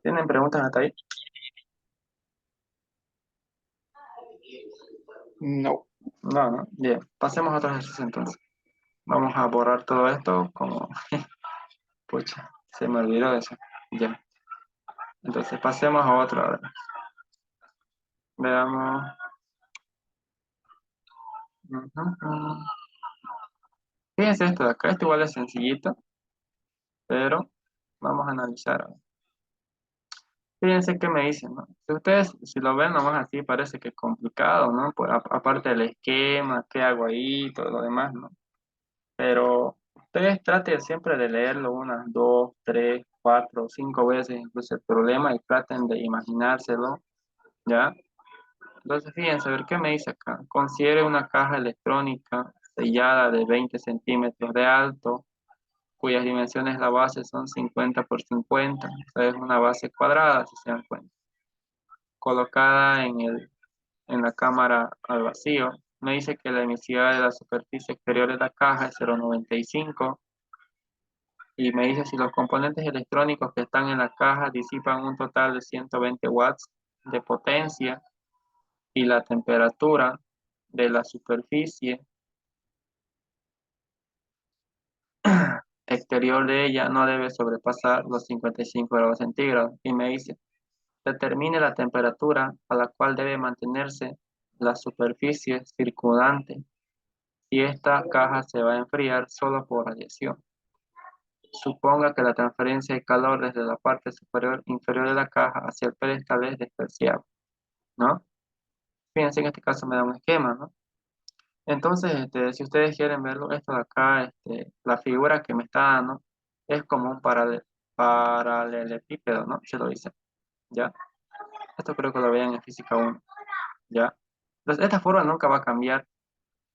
¿Tienen preguntas hasta ahí? No. No, no. Bien, pasemos a otro ejercicio entonces. Vamos a borrar todo esto como, pucha, se me olvidó eso. Ya. Entonces pasemos a otro ahora. Veamos. Ujú. Fíjense esto de acá. Esto igual es sencillito, pero vamos a analizar. Fíjense qué me dicen, ¿no? Si ustedes, si lo ven nomás así, parece que es complicado, ¿no? Pues, aparte del esquema, qué hago ahí, todo lo demás, ¿no? Pero ustedes traten siempre de leerlo unas dos, tres, cuatro, cinco veces, incluso el problema, y traten de imaginárselo, ¿ya? Entonces, fíjense, a ver qué me dice acá. Considere una caja electrónica sellada de 20 centímetros de alto, cuyas dimensiones la base son 50 por 50, o sea, es una base cuadrada, si se dan cuenta, colocada en la cámara al vacío. Me dice que la emisividad de la superficie exterior de la caja es 0,95 y me dice si los componentes electrónicos que están en la caja disipan un total de 120 watts de potencia y la temperatura de la superficie exterior de ella no debe sobrepasar los 55 grados centígrados. Y me dice, determine la temperatura a la cual debe mantenerse la superficie circundante si esta caja se va a enfriar solo por radiación. Suponga que la transferencia de calor desde la parte superior inferior de la caja hacia el pedestal es despreciable, ¿no? Fíjense, en este caso me da un esquema, ¿no? Entonces, si ustedes quieren verlo, esto de acá, la figura que me está dando es como un paralelepípedo, ¿no? Se lo dice, ¿ya? Esto creo que lo vean en física 1, ¿ya? Entonces, esta forma nunca va a cambiar.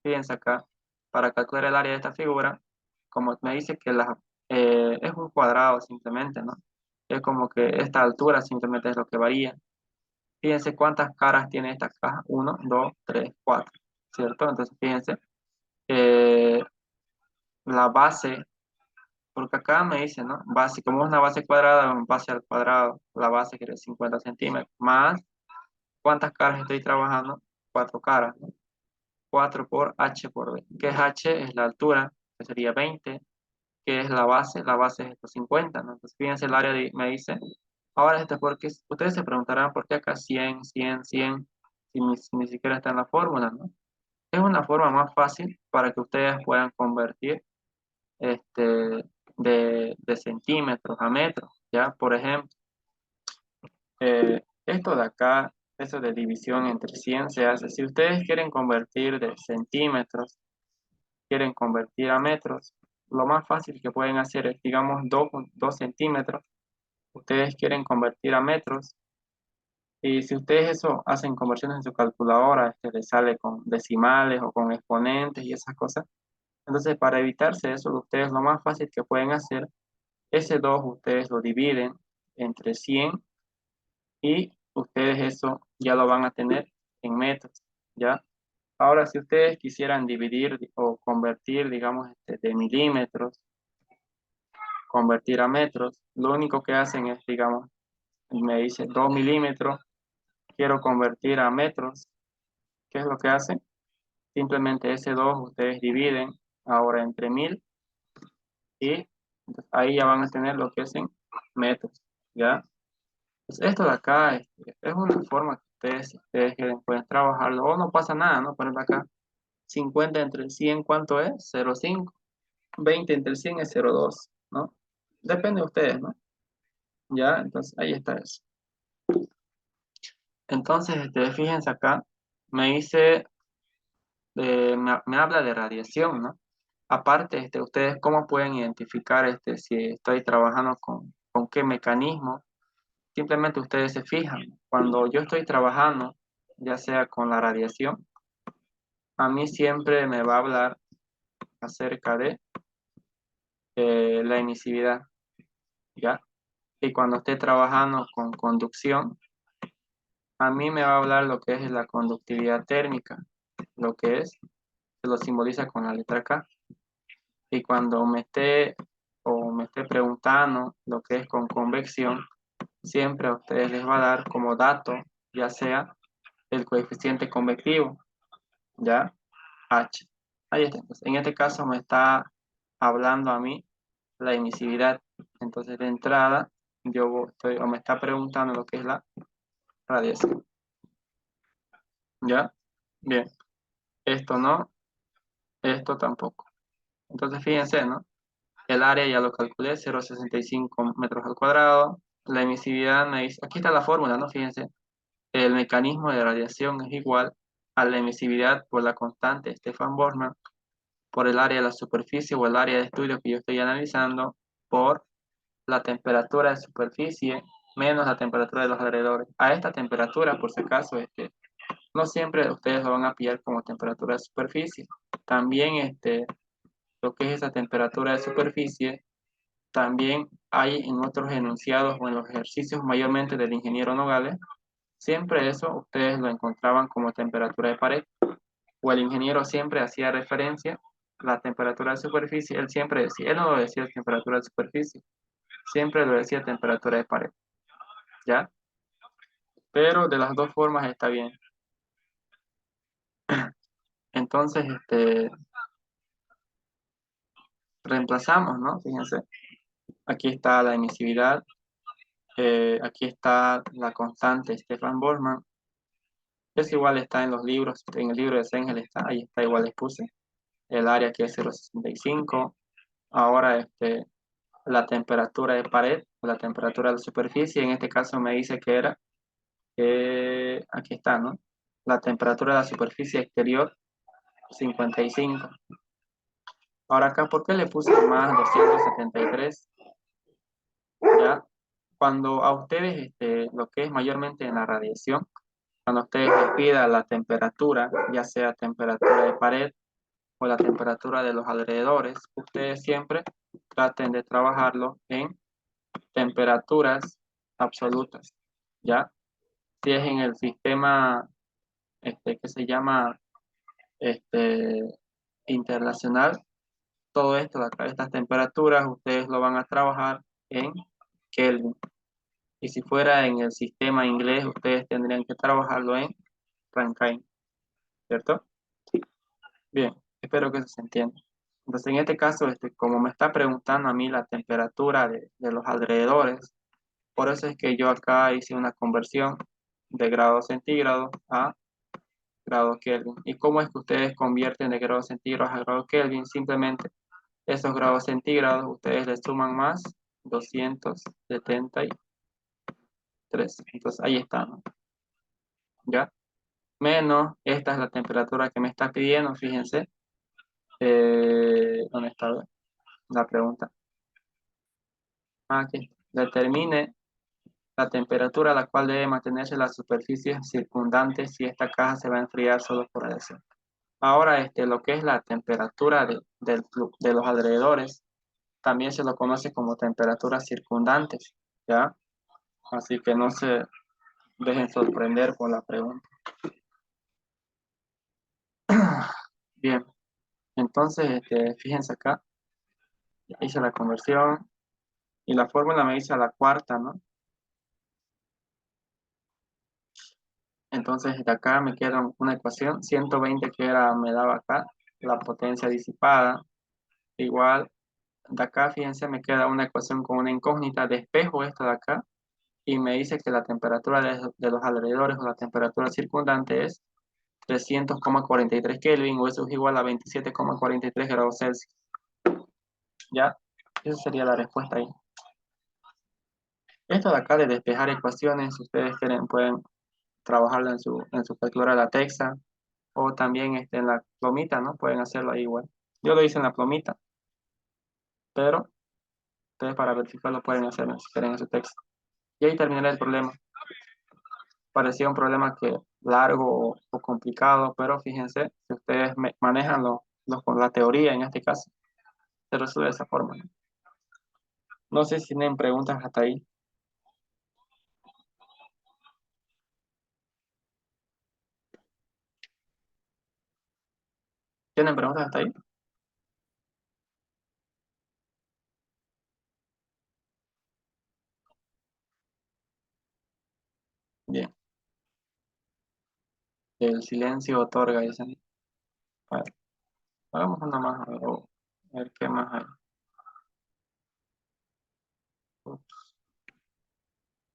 Fíjense acá, para calcular el área de esta figura, como me dice que es un cuadrado simplemente, ¿no? Es como que esta altura simplemente es lo que varía. Fíjense cuántas caras tiene esta caja. Uno, 2, 3, 4, ¿cierto? Entonces, fíjense, eh, la base, porque acá me dice, ¿no? Base, como es una base cuadrada, un base al cuadrado, la base que es 50 centímetros, más, ¿cuántas caras estoy trabajando? Cuatro caras, ¿no? 4 por h por b. ¿Qué es h? Es la altura, que sería 20. ¿Qué es la base es estos 50, ¿no? Entonces, fíjense, el área me dice, ahora porque ustedes se preguntarán por qué acá 100, 100, 100, si ni siquiera está en la fórmula, ¿no? Es una forma más fácil para que ustedes puedan convertir de centímetros a metros, ¿ya? Por ejemplo, esto de acá, eso de división entre 100 se hace. Si ustedes quieren convertir de centímetros, quieren convertir a metros, lo más fácil que pueden hacer es, digamos, 2 centímetros, ustedes quieren convertir a metros, y si ustedes eso hacen conversiones en su calculadora, les sale con decimales o con exponentes y esas cosas. Entonces, para evitarse eso, ustedes lo más fácil que pueden hacer, ese 2 ustedes lo dividen entre 100 y ustedes eso ya lo van a tener en metros, ¿ya? Ahora, si ustedes quisieran dividir o convertir, digamos, de milímetros, convertir a metros, lo único que hacen es, digamos, me dice 2 milímetros, quiero convertir a metros, ¿qué es lo que hacen? Simplemente ese 2 ustedes dividen ahora entre 1000 y ahí ya van a tener lo que es en metros, ¿ya? Pues esto de acá es una forma que ustedes quieren, pueden trabajarlo, o no pasa nada, ¿no? Poner acá 50 entre el 100, ¿cuánto es? 0,5. 20 entre el 100 es 0,2, ¿no? Depende de ustedes, ¿no? Ya, entonces ahí está eso. Entonces, fíjense acá, me dice, me habla de radiación, ¿no? Aparte, ustedes cómo pueden identificar si estoy trabajando con qué mecanismo. Simplemente ustedes se fijan, cuando yo estoy trabajando, ya sea con la radiación, a mí siempre me va a hablar acerca de la emisividad, ¿ya? Y cuando esté trabajando con conducción, a mí me va a hablar lo que es la conductividad térmica, lo que es, se lo simboliza con la letra K. Y cuando me esté preguntando lo que es con convección, siempre a ustedes les va a dar como dato, ya sea el coeficiente convectivo, ¿ya? H. Ahí está. Entonces, en este caso me está hablando a mí la emisividad. Entonces, de entrada, estoy, o me está preguntando lo que es la radiación, ¿ya? Bien, esto no, esto tampoco. Entonces, fíjense, ¿no? El área ya lo calculé, 0,65 metros al cuadrado. La emisividad me dice, aquí está la fórmula, ¿no? Fíjense, el mecanismo de radiación es igual a la emisividad por la constante Stefan Boltzmann por el área de la superficie o el área de estudio que yo estoy analizando por la temperatura de superficie menos la temperatura de los alrededores. A esta temperatura, por si acaso, no siempre ustedes lo van a pillar como temperatura de superficie. También lo que es esa temperatura de superficie, también hay en otros enunciados o en los ejercicios mayormente del ingeniero Nogales, siempre eso ustedes lo encontraban como temperatura de pared o el ingeniero siempre hacía referencia a la temperatura de superficie, él siempre decía, él no lo decía temperatura de superficie, siempre lo decía temperatura de pared, ¿ya? Pero de las dos formas está bien. Entonces, reemplazamos, ¿no? Fíjense, aquí está la emisividad, aquí está la constante Stefan Boltzmann, eso igual está en los libros, en el libro de Sengel está, ahí está igual les puse, el área que es 0,65, ahora la temperatura de pared, la temperatura de la superficie, en este caso me dice que era, aquí está, ¿no? La temperatura de la superficie exterior, 55. Ahora acá, ¿por qué le puse más 273? ¿Ya? Cuando a ustedes, lo que es mayormente en la radiación, cuando ustedes les pidan la temperatura, ya sea temperatura de pared o la temperatura de los alrededores, ustedes siempre traten de trabajarlo en temperaturas absolutas, ¿ya? Si es en el sistema que se llama este, internacional, todo esto de acá, estas temperaturas, ustedes lo van a trabajar en Kelvin. Y si fuera en el sistema inglés, ustedes tendrían que trabajarlo en Rankine, ¿cierto? Bien, espero que eso se entienda. Entonces, en este caso, como me está preguntando a mí la temperatura de los alrededores, por eso es que yo acá hice una conversión de grados centígrados a grado Kelvin. ¿Y cómo es que ustedes convierten de grados centígrados a grado Kelvin? Simplemente esos grados centígrados ustedes le suman más 273. Entonces ahí está, ¿no? ¿Ya? Menos, esta es la temperatura que me está pidiendo, fíjense. ¿Dónde está la pregunta? Aquí. Determine la temperatura a la cual debe mantenerse la superficie circundante si esta caja se va a enfriar solo por eso. Ahora, lo que es la temperatura de los alrededores, también se lo conoce como temperaturas circundantes, ¿ya? Así que no se dejen sorprender por la pregunta. Bien, entonces, fíjense acá, hice la conversión y la fórmula me dice a la cuarta, ¿no? Entonces, de acá me queda una ecuación, 120 que era, me daba acá, la potencia disipada, igual, de acá, fíjense, me queda una ecuación con una incógnita, despejo esta de acá, y me dice que la temperatura de los alrededores o la temperatura circundante es 300,43 Kelvin, o eso es igual a 27,43 grados Celsius. ¿Ya? Esa sería la respuesta ahí. Esto de acá de despejar ecuaciones, si ustedes quieren, pueden trabajarlo en su calculadora de la Texa o también en la plomita, ¿no? Pueden hacerlo ahí igual. Yo lo hice en la plomita, pero ustedes para verificarlo pueden hacerlo si quieren en su texto. Y ahí terminará el problema. Parecía un problema que largo o complicado, pero fíjense, si ustedes manejan con la teoría en este caso, se resuelve de esa forma. No sé si tienen preguntas hasta ahí. ¿Tienen preguntas hasta ahí? El silencio otorga, dicen. A ver, hagamos una más, a ver qué más hay.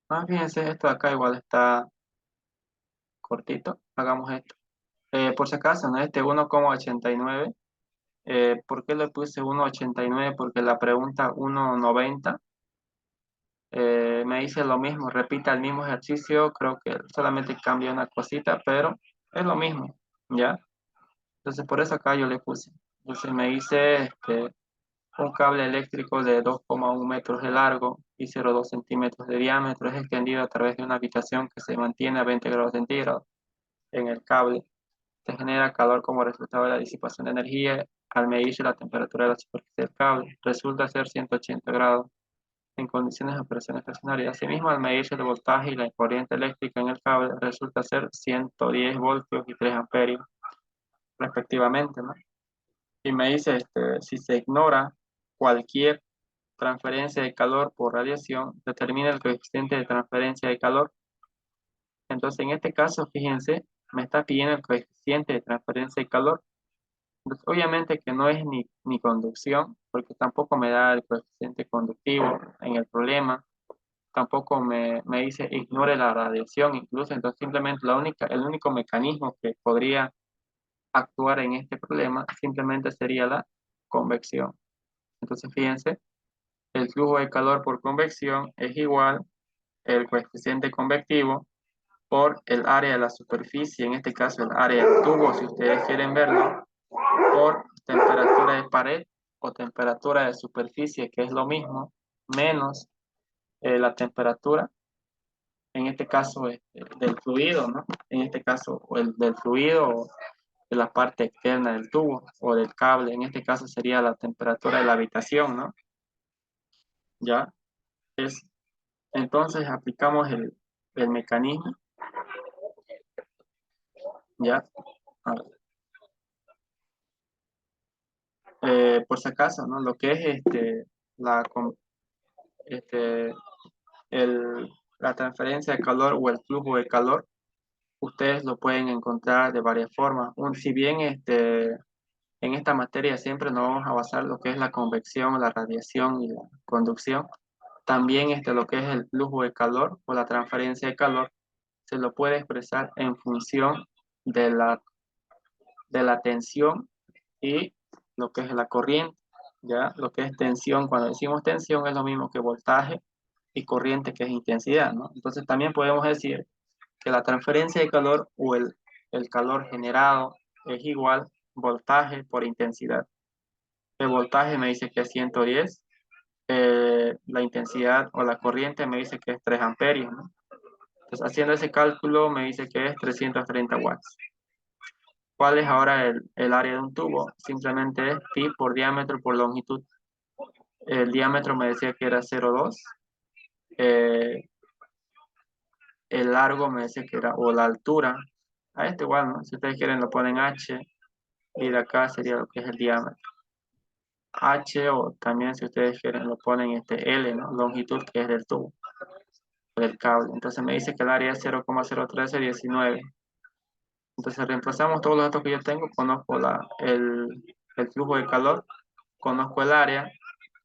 Ah, fíjense, esto de acá igual está cortito. Hagamos esto. Por si acaso, ¿no? Este 1,89. ¿Por qué le puse 1,89? Porque la pregunta 1,90 me dice lo mismo, repita el mismo ejercicio, creo que solamente cambia una cosita, pero es lo mismo, ¿ya? Entonces por eso acá yo le puse. Entonces me dice un cable eléctrico de 2,1 metros de largo y 0,2 centímetros de diámetro es extendido a través de una habitación que se mantiene a 20 grados centígrados en el cable. Se genera calor como resultado de la disipación de energía al medirse la temperatura de la superficie del cable. Resulta ser 180 grados en condiciones de operación estacionaria. Asimismo, al medirse el voltaje y la corriente eléctrica en el cable, resulta ser 110 voltios y 3 amperios, respectivamente, ¿no? Y me dice, si se ignora cualquier transferencia de calor por radiación, determina el coeficiente de transferencia de calor. Entonces, en este caso, fíjense, me está pidiendo el coeficiente de transferencia de calor. Pues, obviamente que no es ni conducción, porque tampoco me da el coeficiente conductivo en el problema, tampoco me dice ignore la radiación incluso, entonces simplemente el único mecanismo que podría actuar en este problema simplemente sería la convección. Entonces fíjense, el flujo de calor por convección es igual el coeficiente convectivo por el área de la superficie, en este caso el área del tubo, si ustedes quieren verlo, por temperatura de pared o temperatura de superficie, que es lo mismo, menos la temperatura, en este caso del fluido, ¿no? En este caso, o el del fluido o de la parte externa del tubo o del cable, en este caso sería la temperatura de la habitación, ¿no? Ya, es, entonces aplicamos el mecanismo, ya. A ver, por si acaso, ¿no? Lo que es la, com- este, el, la transferencia de calor o el flujo de calor, ustedes lo pueden encontrar de varias formas. Si bien en esta materia siempre nos vamos a basar lo que es la convección, la radiación y la conducción, también lo que es el flujo de calor o la transferencia de calor se lo puede expresar en función de la tensión y lo que es la corriente. ¿Ya? Lo que es tensión, cuando decimos tensión es lo mismo que voltaje y corriente, que es intensidad, ¿no? Entonces también podemos decir que la transferencia de calor o el calor generado es igual voltaje por intensidad. El voltaje me dice que es 110, la intensidad o la corriente me dice que es 3 amperios, ¿no? Entonces haciendo ese cálculo me dice que es 330 watts. ¿Cuál es ahora el área de un tubo? Simplemente es pi por diámetro por longitud. El diámetro me decía que era 0,2. eh, el largo me decía que era, o la altura, a este igual, ¿no? Si ustedes quieren lo ponen H y de acá sería lo que es el diámetro. H o también si ustedes quieren lo ponen L, ¿no? Longitud, que es del tubo, del cable. Entonces me dice que el área es 0,01319. Entonces reemplazamos todos los datos que yo tengo, conozco el flujo de calor, conozco el área,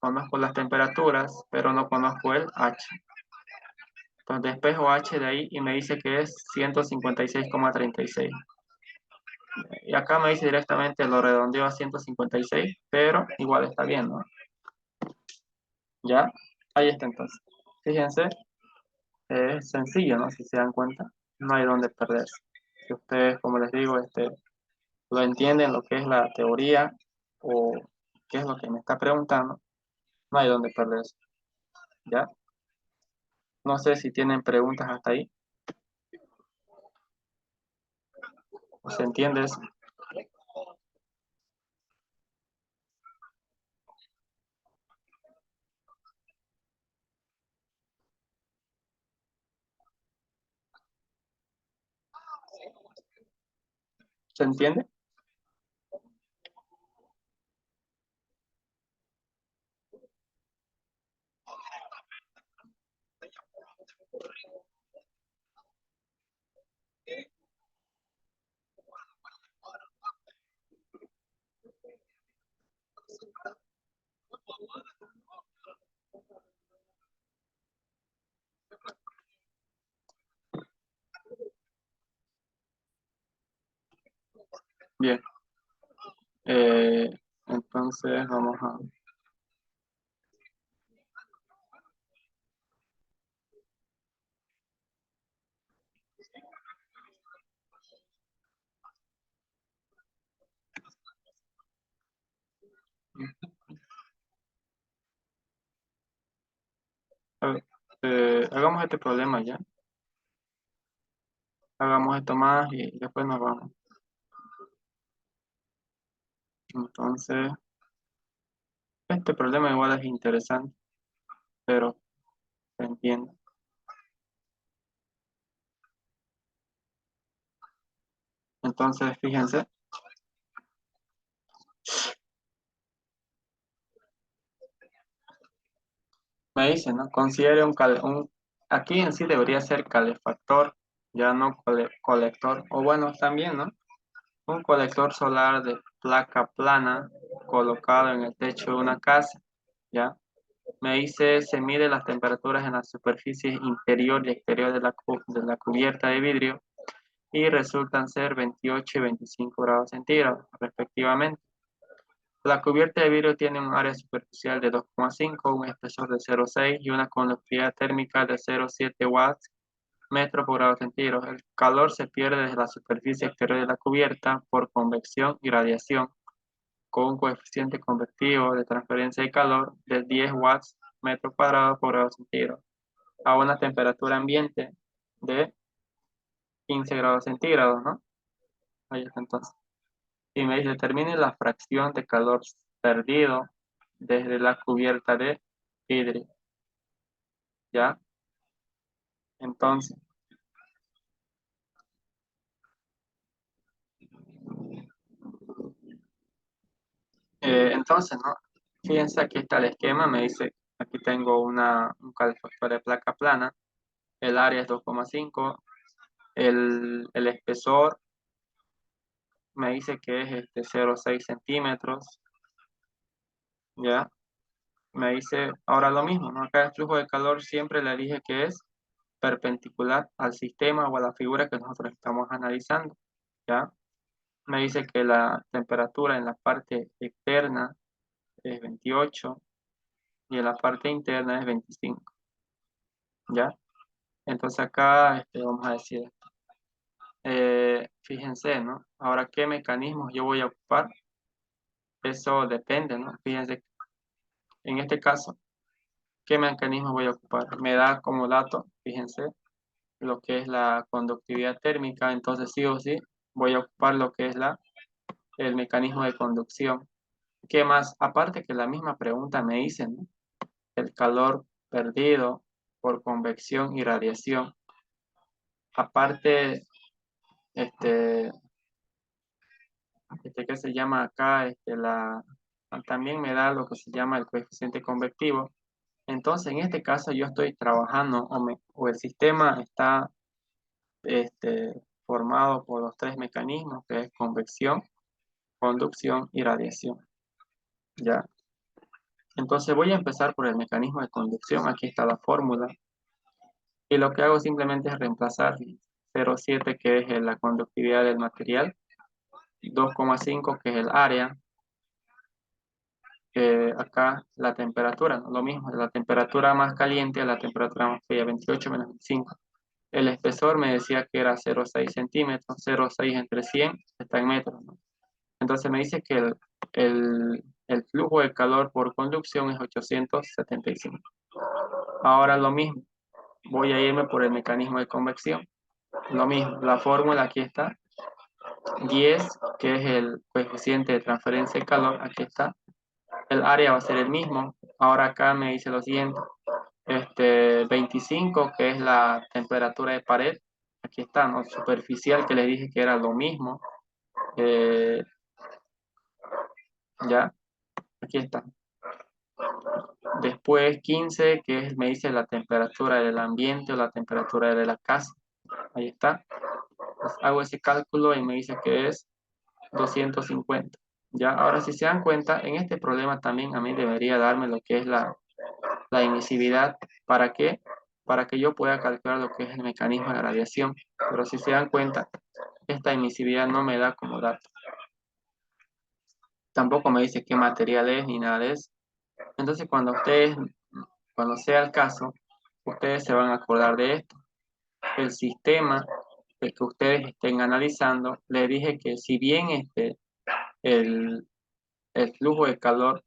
conozco las temperaturas, pero no conozco el H. Entonces despejo H de ahí y me dice que es 156,36. Y acá me dice directamente lo redondeo a 156, pero igual está bien, ¿no? Ya, ahí está entonces. Fíjense, es sencillo, ¿no? Si se dan cuenta, no hay donde perderse. Si ustedes, como les digo, lo entienden, lo que es la teoría o qué es lo que me está preguntando, no hay donde perderse. ¿Ya? No sé si tienen preguntas hasta ahí. ¿O se entiende eso? ¿Se entiende? Bien. Eh, entonces vamos a... hagamos este problema ya. Hagamos esto más y después nos vamos. Entonces, este problema igual es interesante, pero se entiende. Entonces, fíjense, me dice, ¿no? Considere aquí en sí debería ser calefactor, ya no colector, o bueno, también, ¿no? Un colector solar de placa plana colocado en el techo de una casa, ¿ya? Me dice, se mide las temperaturas en la superficie interior y exterior de de la cubierta de vidrio y resultan ser 28 y 25 grados centígrados, respectivamente. La cubierta de vidrio tiene un área superficial de 2,5, un espesor de 0,6 y una conductividad térmica de 0,7 watts metro por grado centígrado. El calor se pierde desde la superficie exterior de la cubierta por convección y radiación, con un coeficiente convectivo de transferencia de calor de 10 watts metro cuadrado por grado centígrado, a una temperatura ambiente de 15 grados centígrados, ¿no? Ahí está entonces. Y me dice, determine la fracción de calor perdido desde la cubierta de vidrio, ¿ya? Entonces, ¿no? Fíjense, aquí está el esquema, me dice, aquí tengo un calefactor de placa plana, el área es 2,5, el espesor me dice que es 0,6 centímetros, ¿ya? Me dice, ahora lo mismo, ¿no? Acá el flujo de calor siempre le dije que es perpendicular al sistema o a la figura que nosotros estamos analizando, ¿ya? Me dice que la temperatura en la parte externa es 28 y en la parte interna es 25, ¿ya? Entonces acá vamos a decir, fíjense, ¿no? Ahora, ¿qué mecanismos yo voy a ocupar? Eso depende, ¿no? Fíjense, en este caso, ¿qué mecanismo voy a ocupar? Me da como dato, fíjense, lo que es la conductividad térmica, entonces sí o sí voy a ocupar lo que es el mecanismo de conducción. ¿Qué más? Aparte que la misma pregunta me dicen, ¿no? El calor perdido por convección y radiación. Aparte, este, ¿qué se llama acá? También me da lo que se llama el coeficiente convectivo. Entonces, en este caso yo estoy trabajando o el sistema está formado por los tres mecanismos, que es convección, conducción y radiación. ¿Ya? Entonces voy a empezar por el mecanismo de conducción. Aquí está la fórmula. Y lo que hago simplemente es reemplazar 0,7 que es la conductividad del material, 2,5 que es el área, acá la temperatura, ¿no? Lo mismo, la temperatura más caliente a la temperatura más fría, 28 menos 25. El espesor me decía que era 0,6 centímetros, 0,6 entre 100 está en metros, ¿no? Entonces me dice que el flujo de calor por conducción es 875. Ahora lo mismo, voy a irme por el mecanismo de convección. Lo mismo, la fórmula aquí está, 10, que es el coeficiente de transferencia de calor, aquí está. El área va a ser el mismo. Ahora acá me dice lo siguiente, 25, que es la temperatura de pared, aquí está, ¿no? Superficial, que les dije que era lo mismo. Eh, ya, aquí está. Después 15, que es, me dice la temperatura del ambiente o la temperatura de la casa. Ahí está. Pues hago ese cálculo y me dice que es 250. Ya, ahora si se dan cuenta, en este problema también a mí debería darme lo que es la emisividad. ¿Para qué? Para que yo pueda calcular lo que es el mecanismo de radiación. Pero si se dan cuenta, esta emisividad no me da como dato. tampoco me dice qué material es ni nada de eso. Entonces, cuando sea el caso, ustedes se van a acordar de esto. El sistema que ustedes estén analizando, le dije que si bien el, el flujo de calor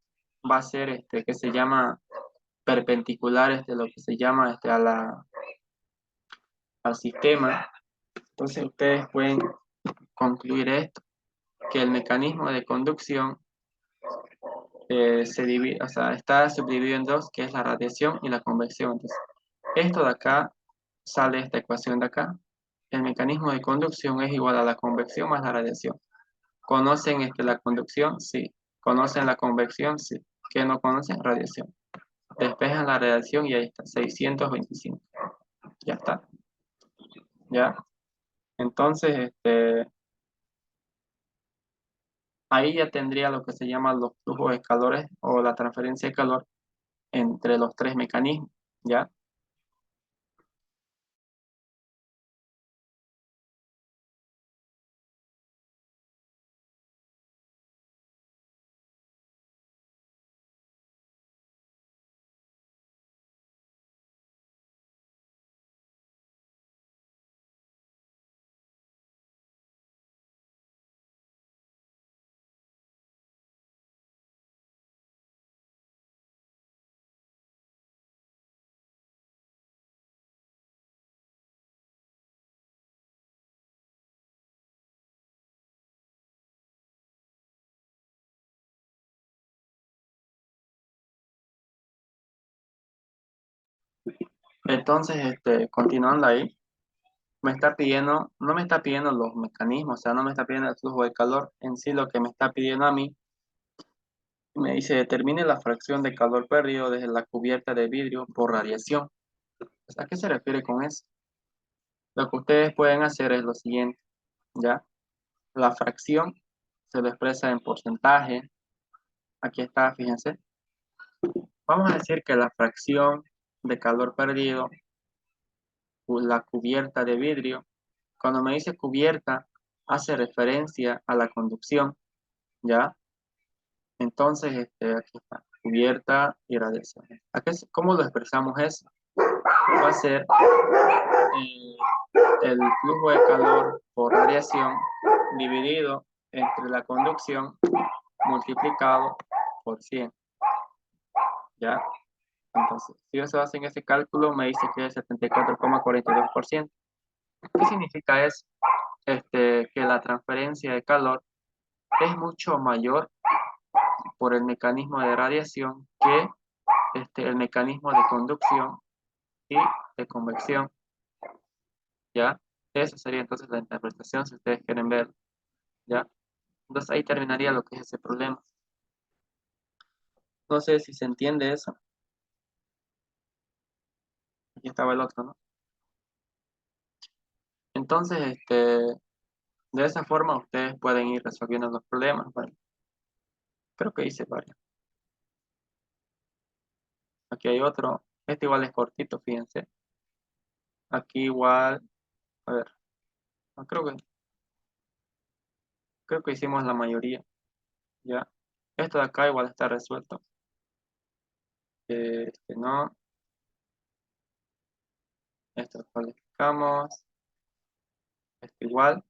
va a ser que se llama perpendicular, lo que se llama al sistema, entonces ustedes pueden concluir esto, que el mecanismo de conducción se divide, o sea, está subdividido en dos, que es la radiación y la convección. Entonces, esto de acá sale esta ecuación de acá. El mecanismo de conducción es igual a la convección más la radiación. ¿Conocen la conducción? Sí. ¿Conocen la convección? Sí. ¿Qué no conocen? Radiación. Despejan la radiación y ahí está, 625. Ya está. ¿Ya? Entonces, ahí ya tendría lo que se llama los flujos de calores o la transferencia de calor entre los tres mecanismos. ¿Ya? Entonces, continuando ahí, no me está pidiendo los mecanismos, o sea, no me está pidiendo el flujo de calor. En sí, lo que me está pidiendo a mí, me dice, determine la fracción de calor perdido desde la cubierta de vidrio por radiación. Pues, ¿a qué se refiere con eso? Lo que ustedes pueden hacer es lo siguiente, ¿ya? La fracción se lo expresa en porcentaje. Aquí está, fíjense. Vamos a decir que la fracción de calor perdido, la cubierta de vidrio, cuando me dice cubierta, hace referencia a la conducción, ¿ya? Entonces, aquí está, cubierta y radiación. ¿Cómo lo expresamos eso? Va a ser eh, el flujo de calor por radiación dividido entre la conducción multiplicado por 100, ¿ya? Entonces, si se hacen ese cálculo, me dice que es 74,42%. ¿Qué significa eso? Que la transferencia de calor es mucho mayor por el mecanismo de radiación que el mecanismo de conducción y de convección, ¿ya? Esa sería entonces la interpretación si ustedes quieren ver, ¿ya? Entonces ahí terminaría lo que es ese problema. No sé si se entiende eso. Aquí estaba el otro, ¿no? Entonces, de esa forma ustedes pueden ir resolviendo los problemas. Bueno, creo que hice varios. Aquí hay otro. Este igual es cortito, fíjense. Aquí igual, a ver, no, creo que hicimos la mayoría, ¿ya? Esto de acá igual está resuelto. No, esto lo calificamos. Esto igual,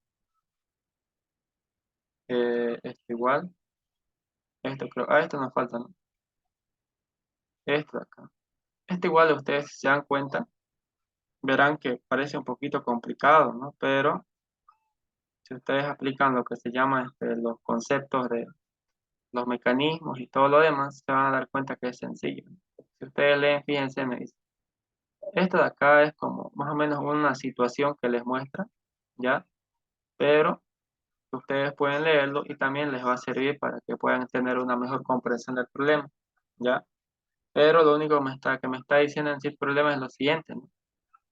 esto igual. Esto creo, esto nos falta, ¿no? Esto de acá. Esto igual ustedes si se dan cuenta, verán que parece un poquito complicado, ¿no? Pero si ustedes aplican lo que se llama los conceptos de los mecanismos y todo lo demás, se van a dar cuenta que es sencillo. Si ustedes leen, fíjense, me dice, esto de acá es como más o menos una situación que les muestra, ¿ya? Pero ustedes pueden leerlo y también les va a servir para que puedan tener una mejor comprensión del problema, ¿ya? Pero lo único que me está diciendo en sí el problema es lo siguiente, ¿no?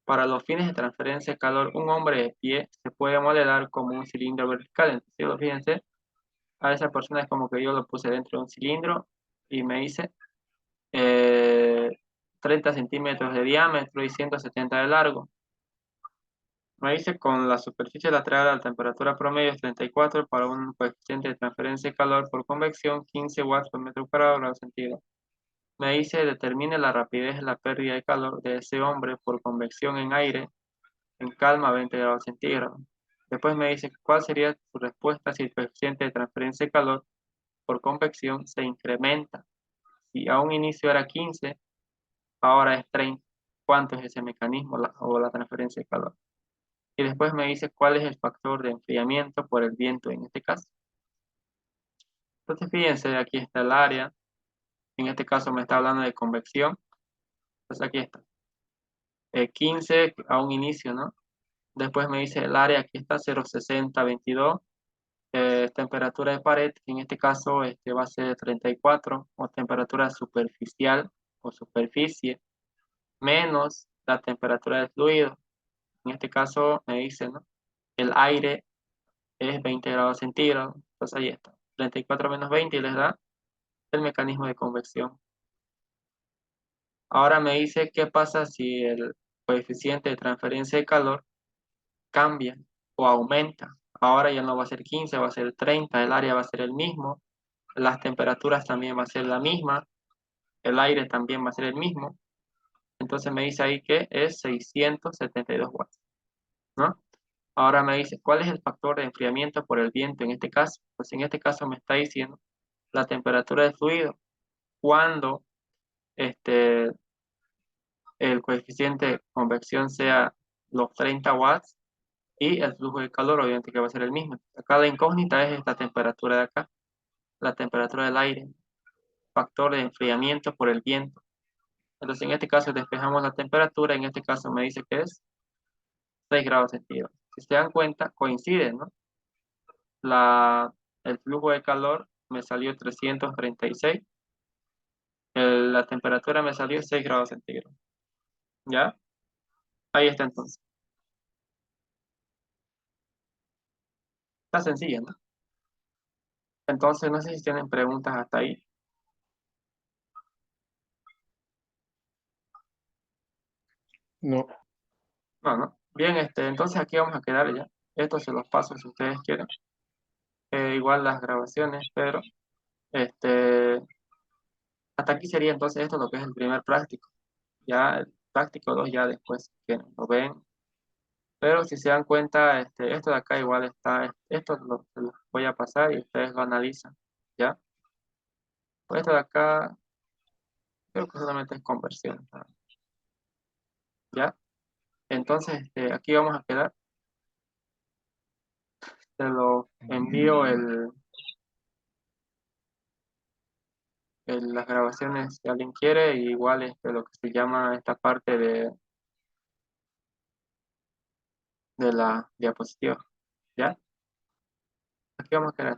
Para los fines de transferencia de calor, un hombre de pie se puede modelar como un cilindro vertical. Entonces, fíjense, a esa persona es como que yo lo puse dentro de un cilindro y me dice eh, 30 centímetros de diámetro y 170 de largo. Me dice con la superficie lateral a la temperatura promedio es 34 para un coeficiente de transferencia de calor por convección 15 watts por metro cuadrado grado centígrado. Me dice determine la rapidez de la pérdida de calor de ese hombre por convección en aire en calma a 20 grados centígrados. Después me dice cuál sería su respuesta si el coeficiente de transferencia de calor por convección se incrementa. Si a un inicio era 15, ahora es 30. ¿Cuánto es ese mecanismo o la transferencia de calor? Y después me dice cuál es el factor de enfriamiento por el viento en este caso. Entonces fíjense, aquí está el área. En este caso me está hablando de convección. Entonces aquí está. 15 a un inicio, ¿no? Después me dice el área, aquí está 0,6022. Temperatura de pared, en este caso va a ser 34, o temperatura superficial o superficie, menos la temperatura del fluido. En este caso me dice, ¿no? El aire es 20 grados centígrados. Entonces ahí está. 34 menos 20 y les da el mecanismo de convección. Ahora me dice qué pasa si el coeficiente de transferencia de calor cambia o aumenta. Ahora ya no va a ser 15, va a ser 30, el área va a ser el mismo, las temperaturas también va a ser la misma, el aire también va a ser el mismo. Entonces me dice ahí que es 672 watts, ¿no? Ahora me dice, ¿cuál es el factor de enfriamiento por el viento en este caso? Pues en este caso me está diciendo la temperatura del fluido cuando este, el coeficiente de convección sea los 30 watts y el flujo de calor obviamente que va a ser el mismo. Acá la incógnita es esta temperatura de acá, la temperatura del aire, factor de enfriamiento por el viento. Entonces en este caso despejamos la temperatura, en este caso me dice que es 6 grados centígrados. Si se dan cuenta, coincide, ¿no? La, el flujo de calor me salió 336, la temperatura me salió 6 grados centígrados. ¿Ya? Ahí está entonces. Está sencilla, ¿no? Entonces no sé si tienen preguntas hasta ahí. No, No, no. Bien, entonces aquí vamos a quedar ya. Esto se los paso si ustedes quieren. Igual las grabaciones, pero este, hasta aquí sería entonces esto lo que es el primer práctico. Ya el práctico 2 ya después que lo ven. Pero si se dan cuenta, esto de acá igual está, esto se los voy a pasar y ustedes lo analizan. ¿Ya? Pues esto de acá creo que solamente es conversión, ¿no? ¿Ya? Entonces, aquí vamos a quedar. Te lo envío las grabaciones si alguien quiere, y igual lo que se llama esta parte de la diapositiva. ¿Ya? Aquí vamos a quedar.